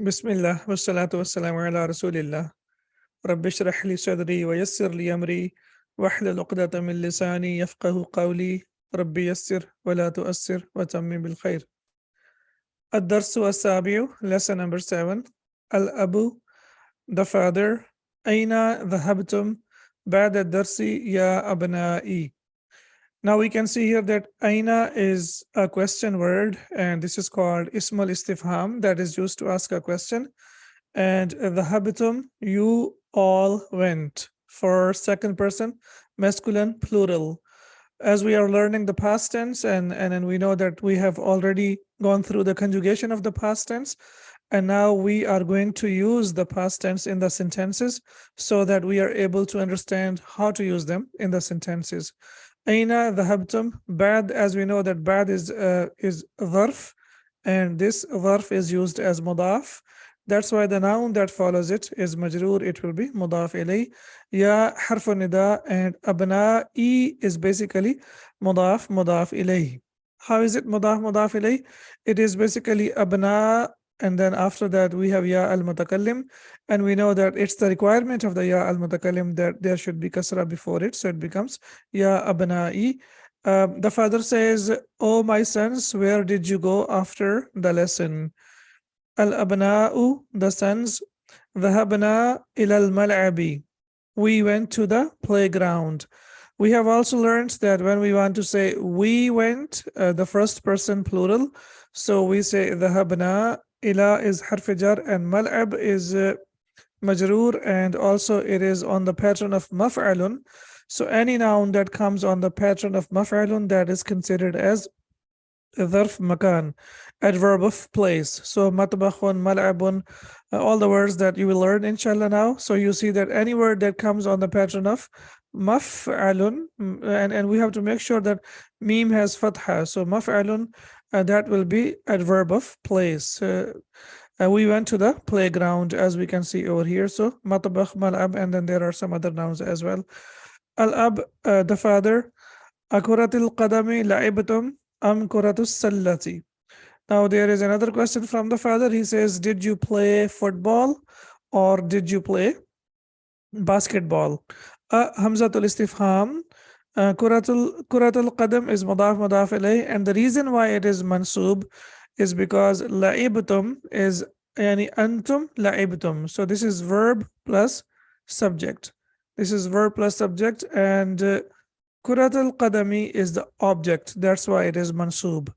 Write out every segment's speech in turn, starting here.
Bismillah, wassalatu wassalamu ala rasulillah. Rabbi shrah li sadri wa yassir li amri wahlul uqdatan min lisani yafqahu qawli. Rabbi yassir wa la tu'assir wa tammim bil khair. Ad-darsu as-sabi'u, lesson number 7. Al-abu, the father. Aina dhahabtum ba'da ad-darsi ya abna'i. Now we can see here that aina is a question word, and this is called ismul istifham, that is used to ask a question. And dhahabtum, you all went, for second person masculine plural. As we are learning the past tense, and we know that we have already gone through the conjugation of the past tense, and now we are going to use the past tense in the sentences so that we are able to understand how to use them in the sentences. Aina dhahabtum, bad, as we know that bad is dharf, and this dharf is used as mudaf. That's why the noun that follows it is majroor, it will be mudaf ilay. Ya harfu nida, and abna'i is basically mudaf ilay. How is it mudaf ilay? It is basically abna, and then after that we have ya al-mutakallim, and we know that it's the requirement of the ya al-mutakallim that there should be kasra before it, so it becomes ya abna'i. The father says, "Oh my sons, where did you go after the lesson?" Al-abna'u, the sons. Dhahabna ila al-mal'abi, we went to the playground. We have also learned that when we want to say we went, the first person plural, so we say dhahabna. Ila is harf jar, and mal'ab is majroor, and also it is on the pattern of maf'alun. So any noun that comes on the pattern of maf'alun, that is considered as dharf makan, adverb of place. So matbakhun, mal'abun, all the words that you will learn inshallah now. So you see that any word that comes on the pattern of maf'alun, and we have to make sure that meme has fatha. So maf'alun, that will be adverb of place. We went to the playground, as we can see over here. So matbakh, mal'ab, and then there are some other nouns as well. Al-ab, the father. Akuratil qadami la'ibtum am kuratus sallati. Now there is another question from the father. He says, did you play football or did you play basketball? Hamzatul istifham. Kuratul qadam is mudaf ilay, and the reason why it is mansub is because la'ibtum is yani antum la'ibtum. So this is verb plus subject. This is verb plus subject, and kuratul qadami is the object. That's why it is mansub.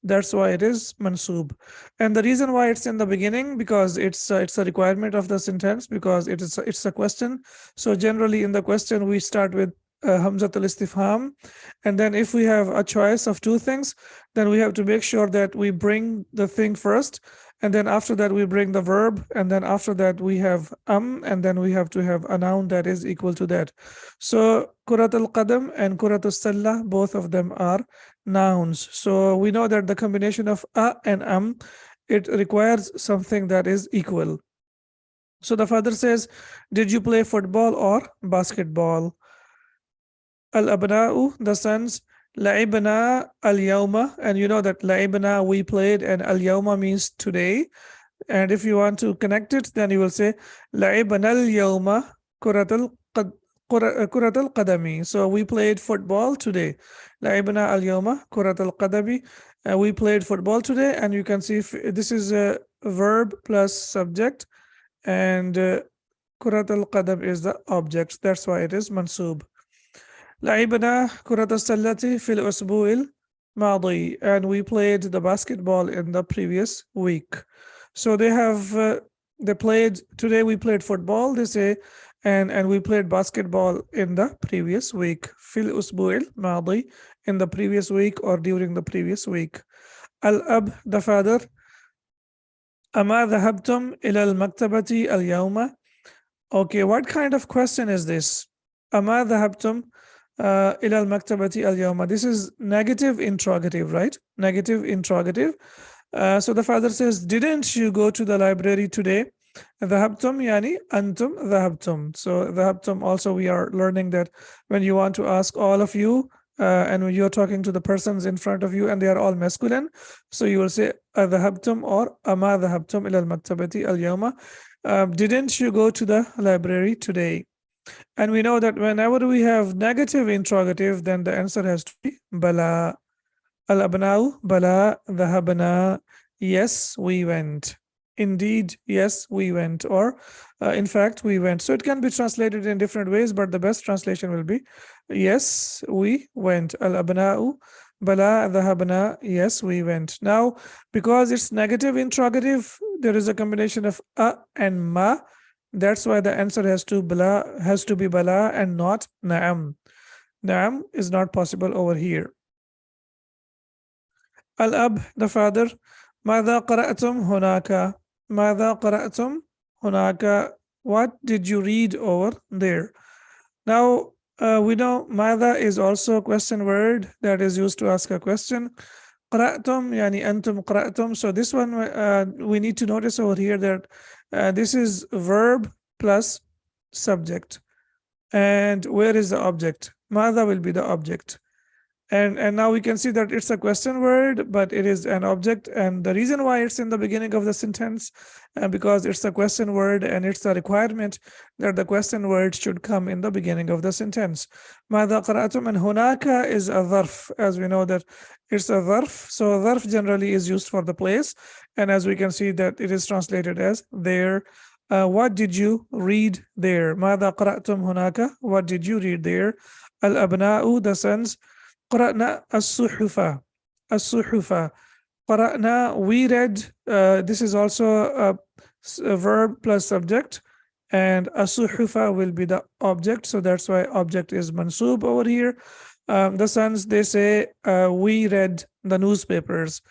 That's why it is mansub. And the reason why it's in the beginning, because it's a requirement of the sentence, because it's a question. So generally in the question we start with hamzatul istifham, and then if we have a choice of two things, then we have to make sure that we bring the thing first, and then after that we bring the verb, and then after that we have and then we have to have a noun that is equal to that. So kuratul qadam and kuratul sallah, both of them are nouns. So we know that the combination of and it requires something that is equal. So the father says, did you play football or basketball? Al-abna'u, the sons. La'ibna al-yawma, and you know that la'ibna, we played, and al-yawma means today. And if you want to connect it, then you will say la'ibna al-yawma kuratul qadami. So we played football today. La'ibna al-yawma kuratul qadami. We played football today, and you can see if this is a verb plus subject, and kuratul qadam is the object. That's why it is mansub. لعبنا كرة السلة في الأسبوع الماضي, and we played the basketball in the previous week. So they have they played today. We played football, they say, and we played basketball in the previous week. في الأسبوع الماضي, in the previous week or during the previous week. Al-ab, the father. أما ذهبتم إلى المكتبة اليوم? Okay, what kind of question is this? أما ذهبتم إلى المكتبة اليوم. This is negative interrogative, right? Negative interrogative. So the father says, didn't you go to the library today? ذهبتم yani antum ذهبتم. So ذهبتم, also we are learning that when you want to ask all of you, and when you're talking to the persons in front of you and they are all masculine, so you will say أذهبتم or أما ذهبتم إلى المكتبة اليوم. Didn't you go to the library today? And we know that whenever we have negative interrogative, then the answer has to be bala. Al-abna'u, bala, dhahabna. Yes, we went. Indeed, yes, we went. Or, in fact, we went. So it can be translated in different ways, but the best translation will be, yes, we went. Al-abna'u, bala, dhahabna. Yes, we went. Now, because it's negative interrogative, there is a combination of a and ma. That's why the answer has to be bala and not na'am. Na'am is not possible over here. Al-ab, the father. ماذا قرأتم هناك? ماذا قرأتم هناك? What did you read over there? Now, we know ماذا is also a question word that is used to ask a question. قرأتم يعني أنتم قرأتم. So this one we need to notice over here that this is verb plus subject. And where is the object? ماذا will be the object. And now we can see that it's a question word, but it is an object. And the reason why it's in the beginning of the sentence, because it's a question word and it's a requirement that the question word should come in the beginning of the sentence. ماذا قرأتم? And hunaka is a dharf, as we know that it's a dharf. So dharf generally is used for the place. And as we can see that it is translated as there. What did you read there? ماذا قرأتم hunaka? What did you read there? Al-abna'u, the sons. قرأنا الصحف. الصحف. قرأنا, we read. This is also a verb plus subject, and الصحف will be the object. So that's why object is mansub over here. The sons, they say, we read the newspapers.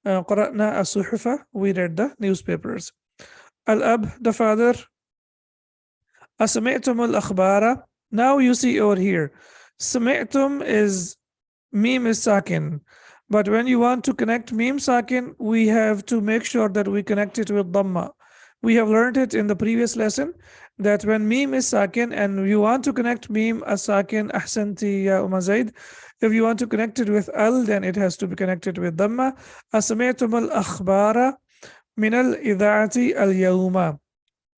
قرأنا الصحف, we read the newspapers. Al-ab, the father. أسمعتم الأخبار. Now you see over here, سمعتم is meme is sakin, but when you want to connect meme sakin, we have to make sure that we connect it with dhamma. We have learned it in the previous lesson that when meme is sakin and you want to connect meme as sakin, ahsanti ya Zaid, if you want to connect it with al, then it has to be connected with dhamma. Asami'tum al-akhbara min al-idha'ati al-yawma.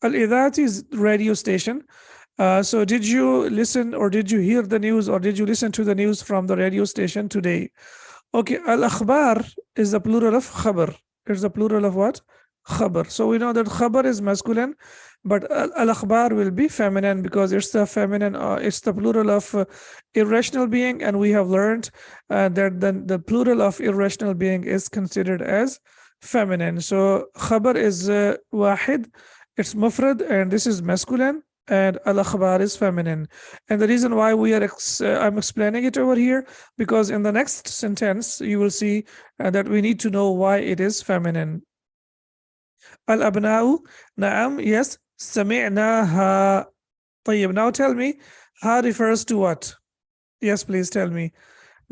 Al-idha'ati is radio station. So did you listen or did you hear the news or did you listen to the news from the radio station today? Okay, al-akhbar is the plural of khabar. It's the plural of what? Khabar. So we know that khabar is masculine, but al-akhbar will be feminine because it's the feminine, it's the plural of irrational being, and we have learned that the plural of irrational being is considered as feminine. So khabar is wahid, it's mufrad, and this is masculine. And al-akhbar is feminine. And the reason why I'm explaining it over here, because in the next sentence, you will see that we need to know why it is feminine. Al-abna'u, na'am, yes, sami'naha. طيب, now tell me, ha refers to what? Yes, please tell me.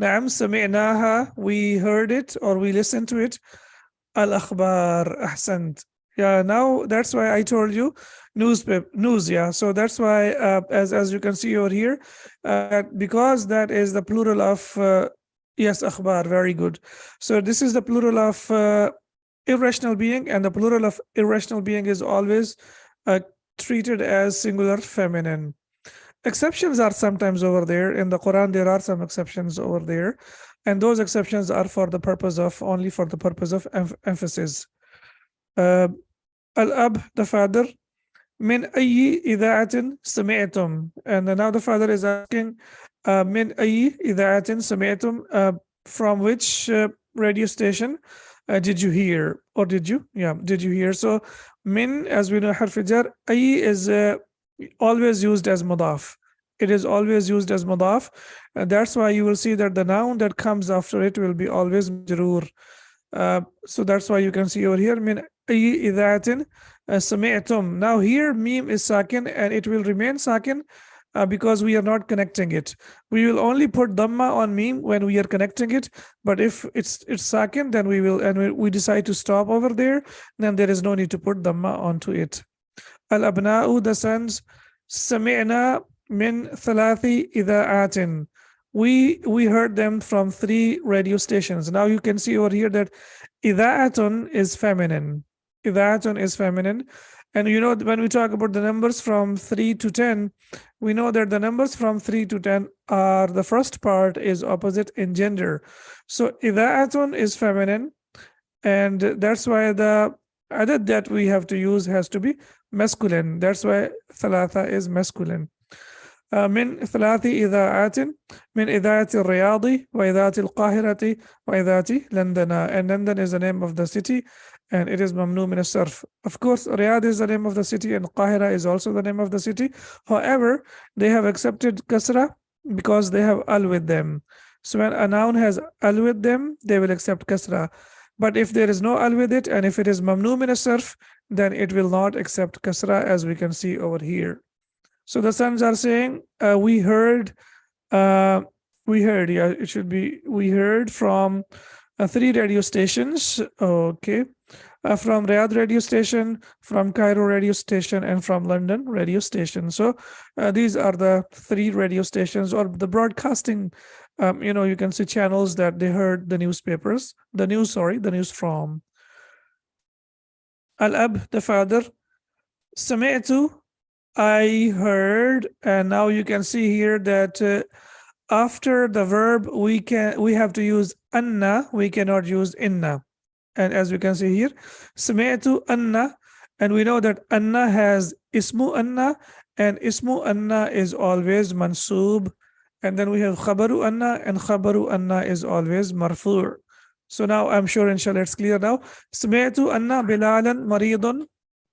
Na'am, sami'naha, we heard it or we listened to it. Al-akhbar, ahsant. Yeah, now that's why I told you news, yeah. So that's why, as you can see over here, because that is the plural of, yes, akhbar, very good. So this is the plural of irrational being, and the plural of irrational being is always treated as singular feminine. Exceptions are sometimes over there. In the Quran, there are some exceptions over there. And those exceptions are for the purpose of, only for the purpose of emphasis. Al-ab, the father. Min ayyi idha'atin sami'tum. And now the father is asking, min ayyi idha'atin sami'tum, from which radio station did you hear? Or did you? Yeah, did you hear? So min, as we know, harf jar, ayyi is always used as mudaf. It is always used as mudaf. And that's why you will see that the noun that comes after it will be always majroor. So that's why you can see over here, min ayyi idha'atin sami'tum. Now here meme is sakin and it will remain sakin because we are not connecting it. We will only put dhamma on meme when we are connecting it, but if it's sakin, then we will, and we decide to stop over there, then there is no need to put dhamma onto it. Al-abna'u, the sons. Sami'na min thalathi idha'atin. we heard them from 3 radio stations. Now you can see over here that ida'atun is feminine. Ida'atun is feminine. And you know, when we talk about the numbers from 3 to 10, we know that the numbers from 3 to 10 are, the first part is opposite in gender. So ida'atun is feminine, and that's why the adad that we have to use has to be masculine. That's why thalatha is masculine. من 3 إذاعات من إذاعة الرياض وإذاعة القاهرة وإذاعة لندن. And London is the name of the city, and it is mamnu min as-sarf. Of course, Riyadh is the name of the city, and Qahira is also the name of the city. However, they have accepted kasra because they have al with them. So when a noun has al with them, they will accept kasra. But if there is no al with it, and if it is mamnu min as-sarf, then it will not accept kasra, as we can see over here. So the sons are saying, we heard, yeah, it should be, we heard from 3 radio stations, okay, from Riyadh radio station, from Cairo radio station, and from London radio station. So these are the 3 radio stations, or the broadcasting, you know, you can see channels that they heard the newspapers, the news from. Al-ab, the father, sami'tu, I heard. And now you can see here that after the verb we have to use anna, we cannot use inna. And as we can see here, sami'tu anna, and we know that anna has ismu anna, and ismu anna is always mansub, and then we have khabaru anna, and khabaru anna is always marfu'. So now I'm sure inshallah it's clear now. Sami'tu anna bilalan maridun,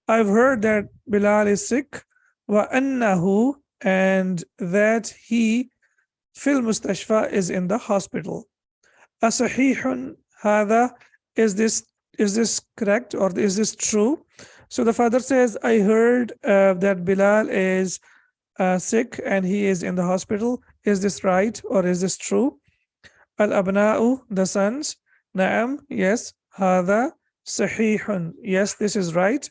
I've heard that Bilal is sick. Wa annahu, and that he fil mustashfa is in the hospital. Asahihun hadha, is this correct, or is this true? So the father says, I heard that Bilal is sick and he is in the hospital. Is this right, or is this true? Al abna'u, the sons, na'am, yes, hadha sahihun, yes, this is right.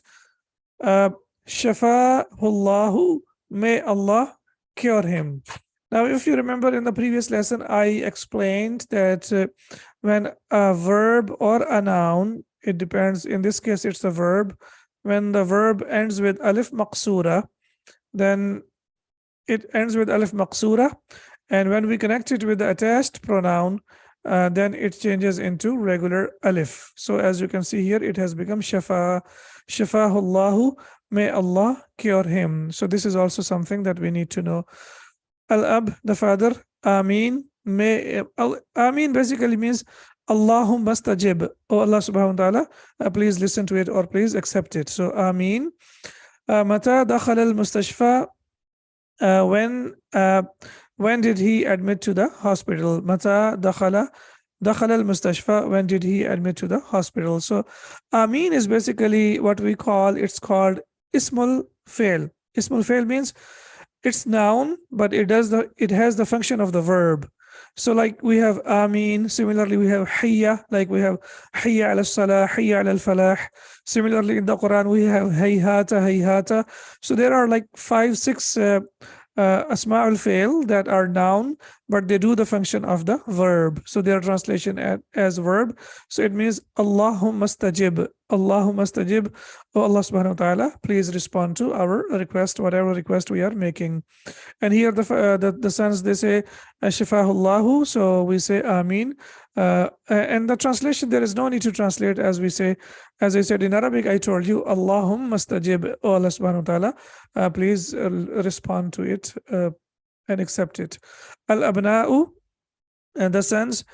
Shafa'ullahu, may Allah cure him. Now, if you remember in the previous lesson, I explained that when a verb or a noun, it depends, in this case it's a verb, when the verb ends with alif maqsura, then it ends with alif maqsura, and when we connect it with the attached pronoun, then it changes into regular alif. So as you can see here, it has become shafa'ullahu, may Allah cure him. So this is also something that we need to know. Al-ab, the father, Ameen, may, Ameen basically means Allahumma stajib. Oh Allah subhanahu wa ta'ala, please listen to it, or please accept it. So Ameen. Mata dakhala al-mustashfa, when did he admit to the hospital? Mata dakhala al-mustashfa, when did he admit to the hospital? So Ameen is basically what we call, it's called ismul fail. Ismul fail means it's noun, but it has the function of the verb. So like we have Ameen, similarly we have Hayya, like we have Hayya ala salah, Hayya ala falah. Similarly in the Quran we have Hayhata, Hayhata. So there are like 5, 6 Asma'ul Fail that are noun, but they do the function of the verb. So their translation as verb. So it means Allahumma stajib. Allahumma stajib. Oh Allah subhanahu wa ta'ala, please respond to our request, whatever request we are making. And here the sons, they say Shifahullahu. So we say Ameen. And the translation, there is no need to translate, as we say, as I said in Arabic, I told you, Allahumma stajib, oh Allah subhanahu wa ta'ala, please respond to it and accept it. Al-abna'u, and the sons,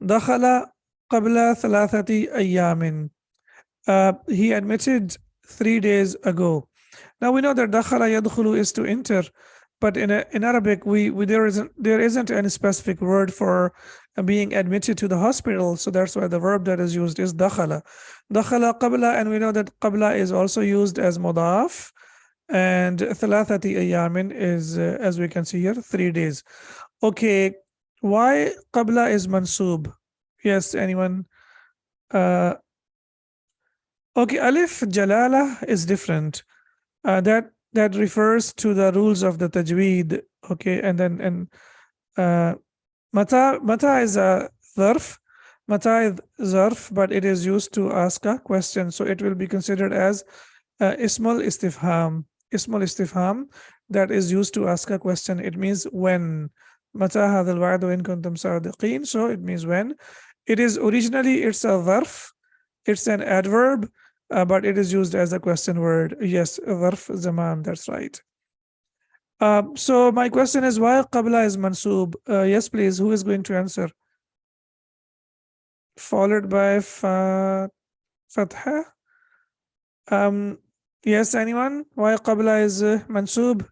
dakhala qabla thalathati ayyamin. He admitted 3 days ago. Now we know that dakhala yadkhulu is to enter, but in Arabic, there isn't any specific word for being admitted to the hospital. So that's why the verb that is used is dakhala. Dakhala qabla, and we know that qabla is also used as mudaf, and thalathati ayyamin is, as we can see here, 3 days. Okay, why qabla is mansub? Yes, anyone? Okay, alif jalala is different. That refers to the rules of the tajweed. Okay, and then Mata is a zarf. Mata is zarf, but it is used to ask a question. So it will be considered as ismul istifham. Ismul istifham, that is used to ask a question. It means when. Mata hadha al-wa'du in kuntum sadiqeen. So it means when. It is originally, it's a zarf. It's an adverb, but it is used as a question word. Yes, zarf zaman, that's right. So my question is, why qabla is mansub? Yes, please. Who is going to answer? Followed by fatha. Yes, anyone? Why qabla is mansub?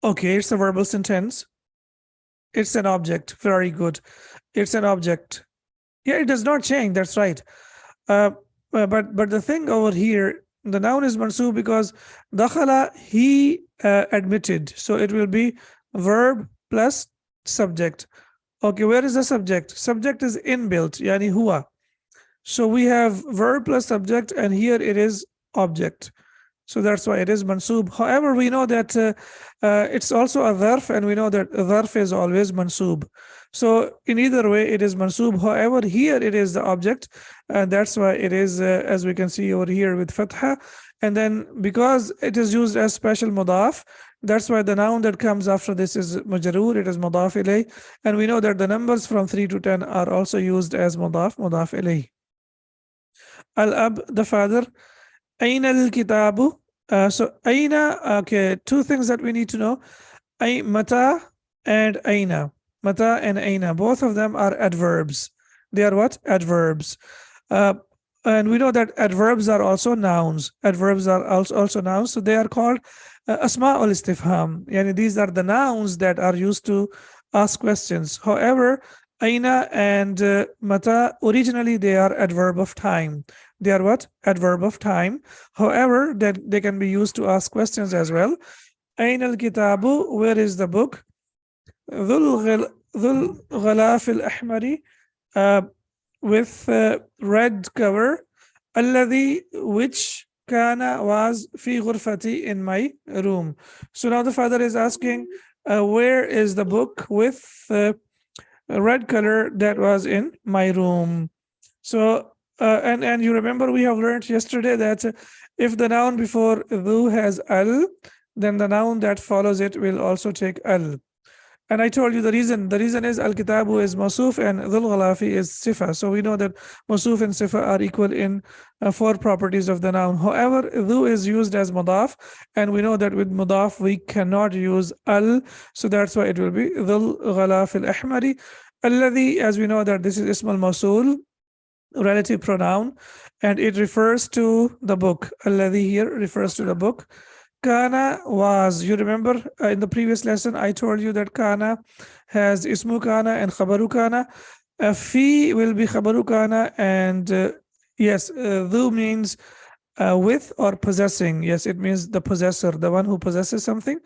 Okay, it's a verbal sentence. It's an object. Very good. It's an object. Yeah, it does not change. That's right. But the thing over here, the noun is mansub because dakhala, he admitted. So it will be verb plus subject. Okay, where is the subject? Subject is inbuilt, yani huwa. So we have verb plus subject, and here it is object. So that's why it is mansub. However, we know that it's also a dharf, and we know that dharf is always mansub. So in either way, it is mansub. However, here it is the object, and that's why it is, as we can see over here with fatha. And then because it is used as special mudaf, that's why the noun that comes after this is majroor, it is mudaf ilay. And we know that the numbers from 3 to 10 are also used as mudaf ilay. Al-ab, the father. Aina al-kitabu. So aina, okay, two things that we need to know. Mata and aina. Mata and aina, both of them are adverbs. They are what? Adverbs. And we know that adverbs are also nouns. Adverbs are also nouns. So they are called asma ul istifham. Yani these are the nouns that are used to ask questions. However, aina and mata, originally they are adverb of time. They are what? Adverb of time. However, that they can be used to ask questions as well. Ain al-kitabu, where is the book? Dhul ghalaf al-ahmari, with red cover. Alladhi, which kana was fi ghurfati, in my room. So now the father is asking, where is the book with a red color that was in my room? So and you remember we have learned yesterday that if the noun before dhu has al, then the noun that follows it will also take al. And I told you the reason. The reason is al-kitabu is masuf and dhul ghalafi is sifa. So we know that masuf and sifa are equal in 4 properties of the noun. However, dhu is used as mudaf, and we know that with mudaf we cannot use al. So that's why it will be dhul ghalaf al-ahmari. Alladhi, as we know that this is ism al-mawsul, relative pronoun, and it refers to the book. Alladhi here refers to the book. Kana was, you remember in the previous lesson I told you that kana has ismu kana and khabaru kana. Fi will be khabaru kana, and yes, dhu means with or possessing. Yes, it means the possessor, the one who possesses something.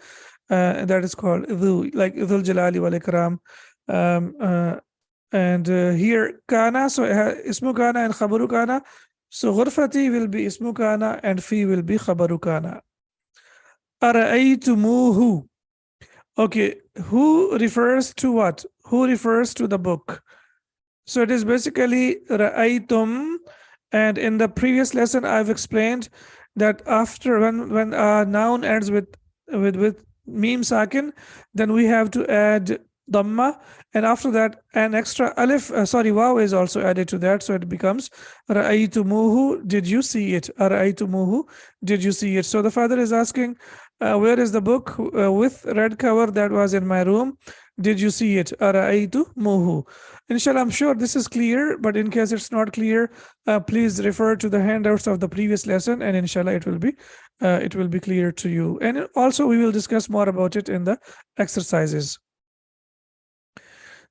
That is called dhu, like dhul jalali wal ikram. And here kana, so ismu kana and khabaru kana. So ghurfati will be ismu kana and fi will be khabaru kana. Ara'aytumuhu. Okay, who refers to what? Who refers to the book? So it is basically ra'aytum, and in the previous lesson I've explained that after when a noun ends with mim sakin, then we have to add dhamma, and after that an extra alif, waw is also added to that, so it becomes ra'aytumuhu, did you see it? Ra'aytumuhu, did you see it? So the father is asking, where is the book with red cover that was in my room? Did you see it? Ra'aytumuhu. Inshallah, I'm sure this is clear, but in case it's not clear, please refer to the handouts of the previous lesson, and inshallah it will be clear to you. And also we will discuss more about it in the exercises.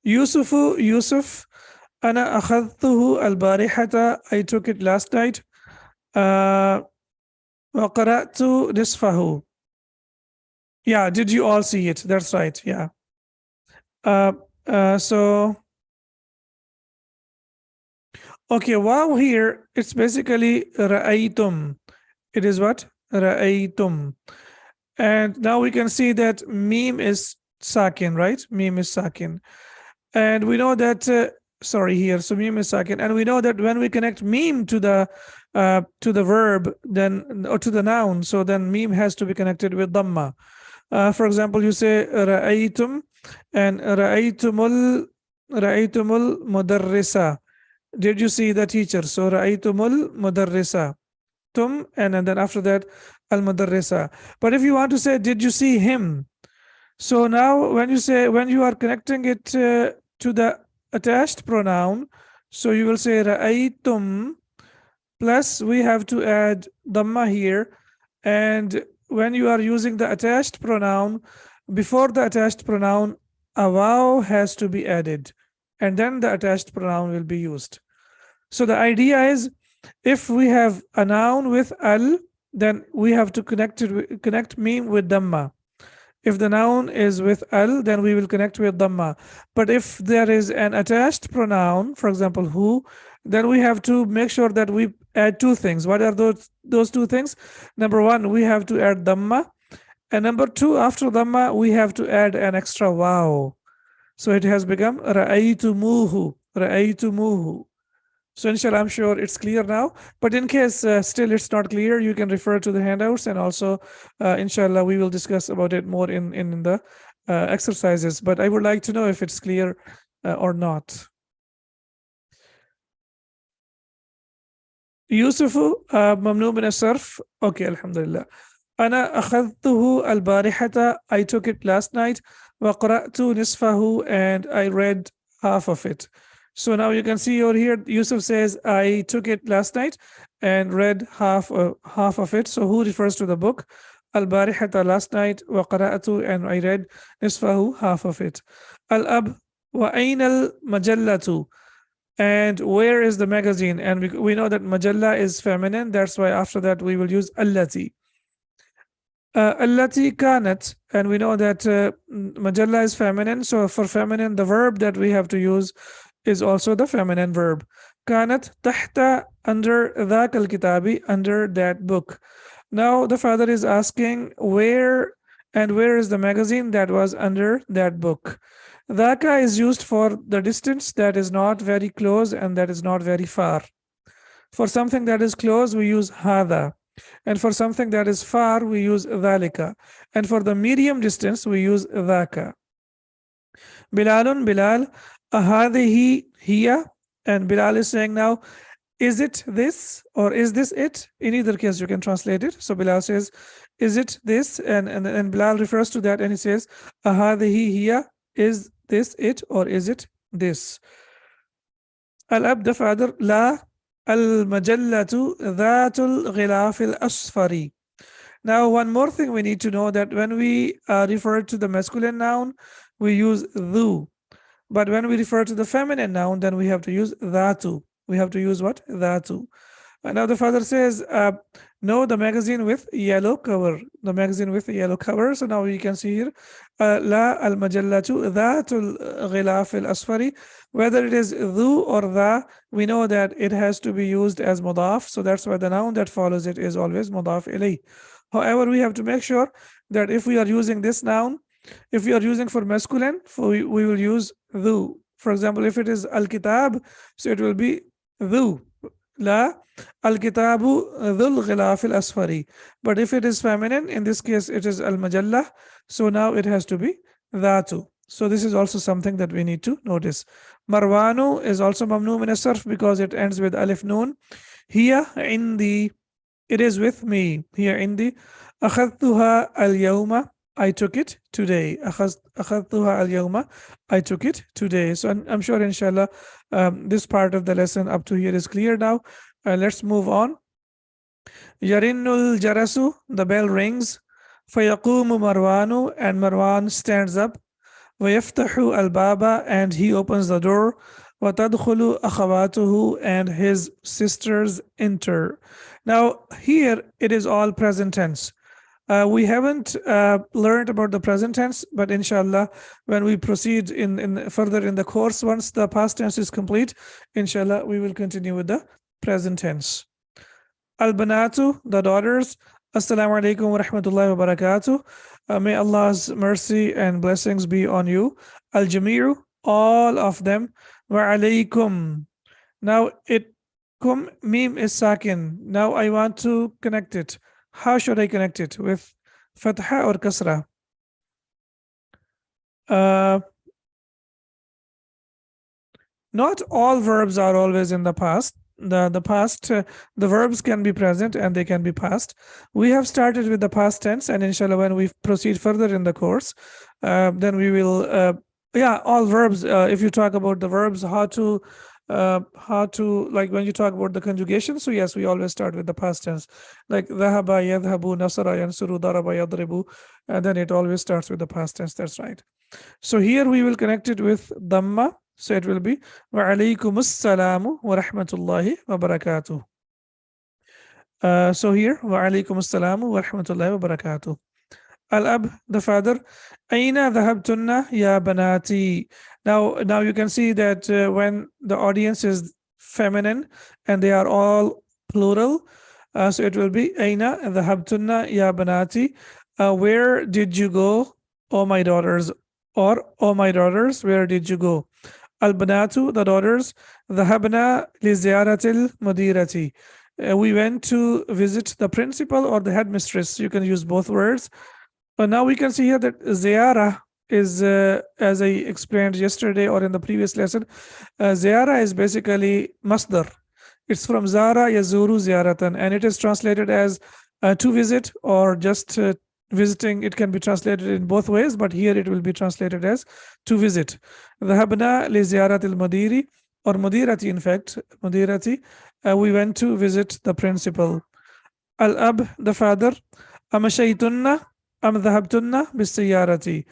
Yusuf, ana akhadtuhu al-barihata, I took it last night. Wa qara'tu nisfahu. Yeah, did you all see it? That's right, yeah. So okay, wow, here it's basically ra'aytum. It is what? Ra'aytum. And now we can see that meme is sakin, right? Mim is sakin. And we know that, sorry, here, so mim is sakin. And we know that when we connect mim to the verb, then, or to the noun, so then mim has to be connected with dhamma. For example, you say ra'aytum, and ra'aytumul mudarrisa. Did you see the teacher? So ra'aytumul mudarrisa. Tum, and then after that, al mudarrisa. But if you want to say, did you see him? So now when you are connecting it to the attached pronoun, so you will say ra'aytum, plus we have to add dhamma here. And when you are using the attached pronoun, before the attached pronoun, a vav has to be added, and then the attached pronoun will be used. So the idea is, if we have a noun with al, then we have to connect mim with dhamma. If the noun is with al, then we will connect with dhamma. But if there is an attached pronoun, for example, who, then we have to make sure that we add two things. What are those two things? Number one, we have to add dhamma. And number two, after dhamma, we have to add an extra wow. So it has become ra'aytumuhu, ra'aytumuhu. So inshallah, I'm sure it's clear now. But in case still it's not clear, you can refer to the handouts, and also inshallah, we will discuss about it more in the exercises. But I would like to know if it's clear or not. Yusufu, mamnu min as-sarf. Okay, alhamdulillah. أنا أخذته البارحة. I took it last night. وقرأت نصفه, and I read half of it. So now you can see over here, Yusuf says, I took it last night and read half of it. So who refers to the book? Al-barihata, last night, wa qara'atu, and I read nisfahu, half of it. Al-ab, wa ayn al-majallatu, and where is the magazine? And we know that majalla is feminine. That's why after that we will use allati. Allati kanat, and we know that majalla is feminine. So for feminine, the verb that we have to use is also the feminine verb. Kanat tahta, under dhak al-kitabi, under that book. Now the father is asking where is the magazine that was under that book. Dhaka is used for the distance that is not very close and that is not very far. For something that is close, we use hada. And for something that is far, we use dhalika. And for the medium distance, we use dhaka. Bilalun, Bilal, ahadihi hiya, and Bilal is saying now, is it this or is this it? In either case, you can translate it. So Bilal says, is it this? And Bilal refers to that and he says, ahadihi hiya, is this it or is it this? Al-ab, the father, la al-majallatu dhatul ghilaf al-asfari. Now, one more thing we need to know, that when we refer to the masculine noun, we use dhu. But when we refer to the feminine noun, then we have to use dhatu. We have to use what? Dhatu. And now the father says, no, the magazine with yellow cover. The magazine with yellow cover. So now you can see here, la al-majallatu dhatul ghilaf al-asfari. Whether it is dhu or dha, we know that it has to be used as mudaf. So that's why the noun that follows it is always mudaf ilayh. However, we have to make sure that if we are using this noun, if we are using for masculine, we will use dhu. For example, if it is al-kitab, so it will be dhu. La al-kitabu dhul ghilaf al-asfari. But if it is feminine, in this case it is al-majalla, so now it has to be dhatu. So this is also something that we need to notice. Marwanu is also mamnu min as-sarf because it ends with alif noon. Hiya indi, it is with me. Here indi. Akhadtuha al-yawma, I took it today. Akhadtuha al-yawma, I took it today. So I'm sure, inshallah, this part of the lesson up to here is clear now. Let's move on. Yarinnul jarasu, the bell rings. Fayaqumu Marwanu, and Marwan stands up. Wayaftahu al-baba, and he opens the door. Watadkhulu akhawatuhu, and his sisters enter. Now here it is all present tense. We haven't learned about the present tense, but inshallah, when we proceed further in the course, once the past tense is complete, inshallah, we will continue with the present tense. Al-banatu, the daughters. Assalamu alaikum wa rahmatullahi wa barakatuh. May Allah's mercy and blessings be on you. Al-Jami'u, all of them. Wa alaykum. Now it kum meme is sakin. Now I want to connect it. How should I connect it? With fatha or kasra? Uh, Not all verbs are always in the past. The past, the verbs can be present and they can be past. We have started with the past tense, and inshallah, when we proceed further in the course, then we will, yeah, all verbs. If you talk about the verbs, how to, like when you talk about the conjugation. So yes, we always start with the past tense, like dhahaba, yadhabu, nasara, yansuru, daraba, yadribu, and then it always starts with the past tense. That's right. So here we will connect it with dhamma. So it will be wa alaykum assalamu wa rahmatullahi wa barakatuh. So here wa alaykum assalamu wa rahmatullahi wa barakatuh. Al-ab, the father. Aina dhahabtunna ya banati. Now you can see that when the audience is feminine and they are all plural, so it will be Aina dhahabtunna ya banati. Where did you go, oh my daughters? Or oh my daughters, where did you go? Al-banatu, the daughters. Dhahabna li ziyaratil mudirati. We went to visit the principal or the headmistress. You can use both words. Now we can see here that ziyara is, as I explained yesterday or in the previous lesson, ziyara is basically masdar. It's from zara yazuru ziyaratan, and it is translated as to visit or just visiting. It can be translated in both ways, but here it will be translated as to visit. Dhahabna li ziyaratil mudiri, or mudirati, in fact, mudirati. We went to visit the principal. Al-ab, the father. Amashaytunna am dhahabtunna bisiyarati.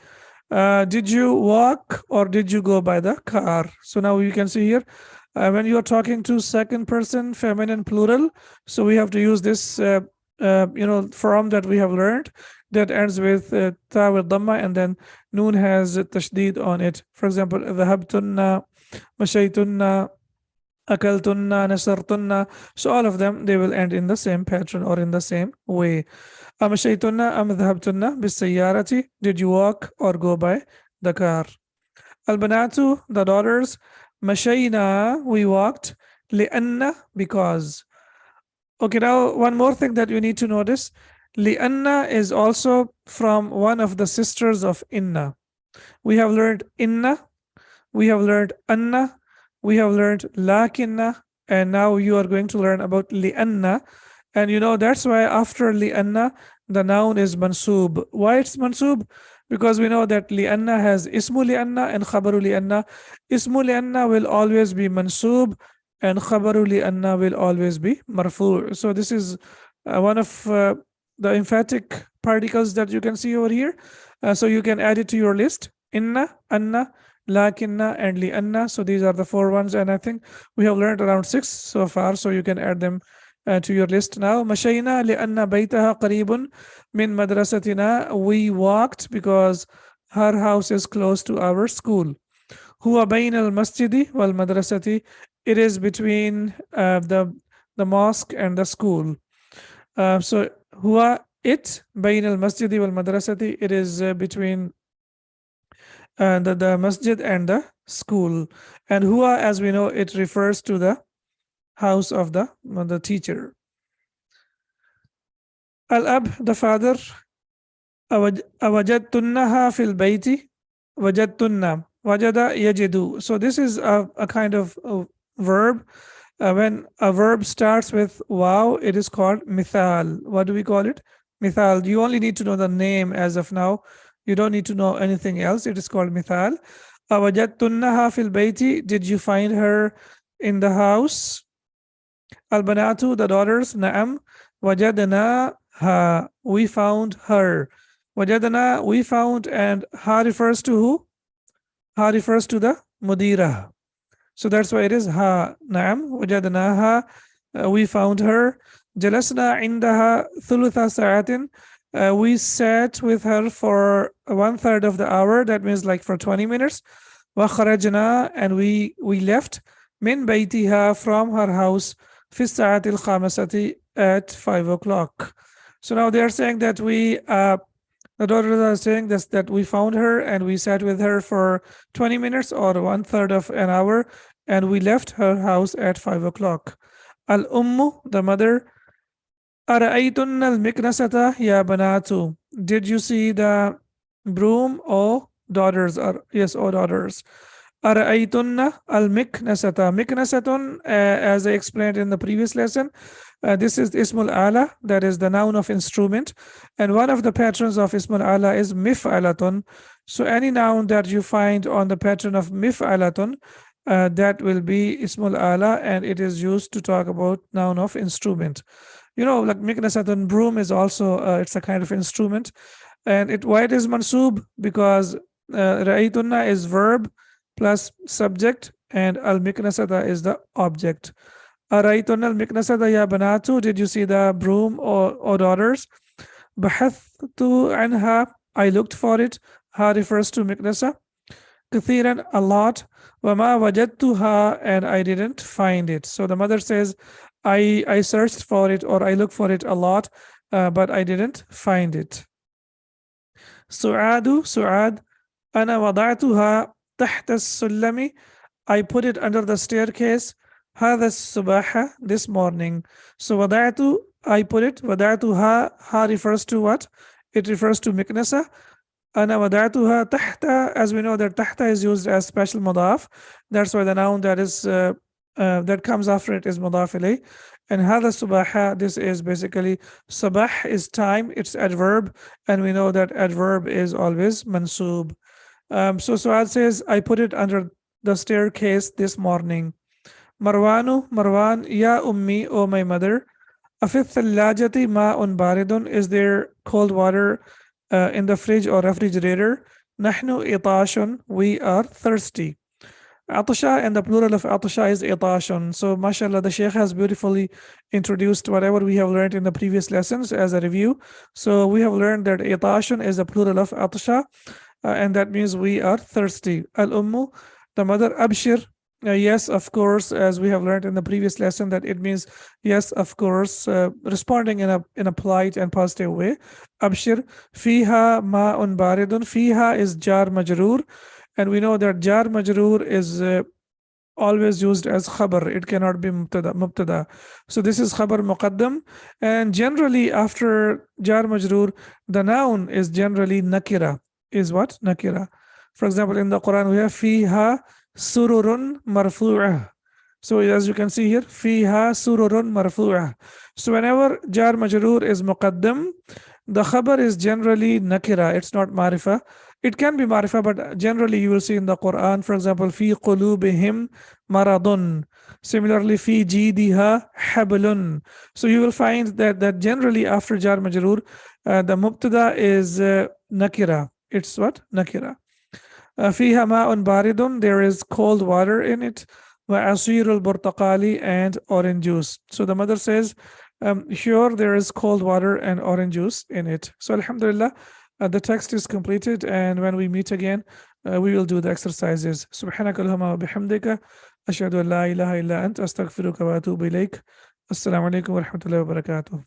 Did you walk or did you go by the car? So now you can see here, when you are talking to second person, feminine plural, so we have to use this form that we have learned that ends with ta with dhamma, and then noon has tashdid on it. For example, dhahabtunna, mashaytunna, akaltunna, nasartunna. So all of them, they will end in the same pattern or in the same way. Amashaytunna am dhahabtunna bisayarati. Did you walk or go by the car? Al-banatu, the daughters. Mashayna, we walked. Li'anna, because. Okay, now one more thing that you need to notice. Li'anna is also from one of the sisters of inna. We have learned inna, we have learned anna, we have learned lakinna, and now you are going to learn about li'anna. And you know, that's why after li'anna, the noun is mansub. Why it's mansub? Because we know that li'anna has ismu li'anna and khabaru li'anna. Ismu li'anna will always be mansub, and khabaru li'anna will always be marfu'. So this is one of the emphatic particles that you can see over here. So you can add it to your list. Inna, anna, lakinna, and li'anna. So these are the 4 ones, and I think we have learned around 6 so far, so you can add them to your list now. Mashayna li'anna baytaha qaribun min madrasatina. We walked because her house is close to our school. Huwa bayn al-masjidi wal madrasati. It is between the mosque and the school. So huwa, it, bayn al-masjidi wal madrasati. It is between the masjid and the school. And huwa, as we know, it refers to the house of the teacher. Al-ab, the father. Awajadtunnaha fil bayti. Wajadtunna. Wajada yajidu. So this is a kind of verb. When a verb starts with waw, it is called mithal. What do we call it? Mithal. You only need to know the name as of now. You don't need to know anything else. It is called mithal. Awajadtunnaha fil bayti. Did you find her in the house? Al-banatu, the daughters. Na'am. Wajadnaha. We found her. Wajadna, we found, and ha refers to who? Ha refers to the mudira. So that's why it is ha. Na'am. Wajadnaha. We found her. Jalasna indaha thulutha sa'atin. We sat with her for 1/3 of the hour. That means like for 20 minutes. Wa kharajna, and we left. Min baytiha, from her house. Fi sa'atil khamasati, at 5 o'clock. So now they are saying that we The daughters are saying this, that we found her and we sat with her for 20 minutes or one third of an hour, and we left her house at 5 o'clock. Al Ummu, the mother, أرأيتن المكنسة يا بنات. Did you see the broom, O daughters? Or yes, O daughters. أرأيتن المكنسة. مكنسة, as I explained in the previous lesson, this is Ismul Ala, that is the noun of instrument. And one of the patterns of Ismul Ala is mif'alatun. So any noun that you find on the pattern of mif'alatun, that will be Ismul Ala, and it is used to talk about noun of instrument. Like miknasatun, broom is also, it's a kind of instrument. And why it is mansub? Because ra'aytunna is verb plus subject, and al miknasata is the object. Araytunna al miknasata ya banatu. Did you see the broom, or daughters? Bahathtu anha. I looked for it. Ha refers to miknasa. Kathiran, a lot. Wama wajadtuha, and I didn't find it. So the mother says, I searched for it, or I looked for it a lot, but I didn't find it. Su'ad, ana wada'tuha tahta as-sullami. I put it under the staircase. Hadha as-subaha, this morning. So wada'tu, I put it. Wada'tuha, ha refers to what? It refers to miknasa. Ana wada'tuha tahta, as we know that tahta is used as special mudaf. That's why the noun that is that comes after it is mudaf ilayh. And hadha subaha, this is basically, sabah is time, it's adverb, and we know that adverb is always mansub. So Suad says, I put it under the staircase this morning. Marwan, ya ummi, O my mother. Afith thallajati ma'un baridun. Is there cold water in the fridge or refrigerator? Nahnu itashun. We are thirsty. Atasha, and the plural of atasha is itashun. So mashallah, the Shaykh has beautifully introduced whatever we have learned in the previous lessons as a review. So we have learned that itashun is the plural of atasha, and that means we are thirsty. Al-ummu, the mother. Abshir, yes, of course, as we have learned in the previous lesson, that it means yes, of course, responding in a polite and positive way. Abshir, fiha ma'un baridun. Fiha is jar majroor, and we know that jar majroor is always used as khabar. It cannot be mubtada. So this is khabar muqaddam, and generally after jar majroor, the noun is generally nakira. Is what? Nakira. For example, in the Quran we have fiha sururun marfu'ah. So as you can see here, fiha sururun marfu'ah. So whenever jar majroor is muqaddam, the khabar is generally nakira. It's not marifa. It can be marifa, but generally you will see in the Quran, for example, fi qulubihim maradun. Similarly, fi jidiha hablun. So you will find that generally after jar majroor, the mubtada is nakira. It's what? Nakira. Fiha ma'un baridun. There is cold water in it. Wa asirul burtaqali, and orange juice. So the mother says, sure, there is cold water and orange juice in it. So alhamdulillah, the text is completed, and when we meet again, we will do the exercises. Subhanaka Allahumma wa bihamdika, ashhadu an la ilaha illa anta, astaghfiruka wa atubu ilayk. Assalamu alaikum wa rahmatullahi wa barakatuh.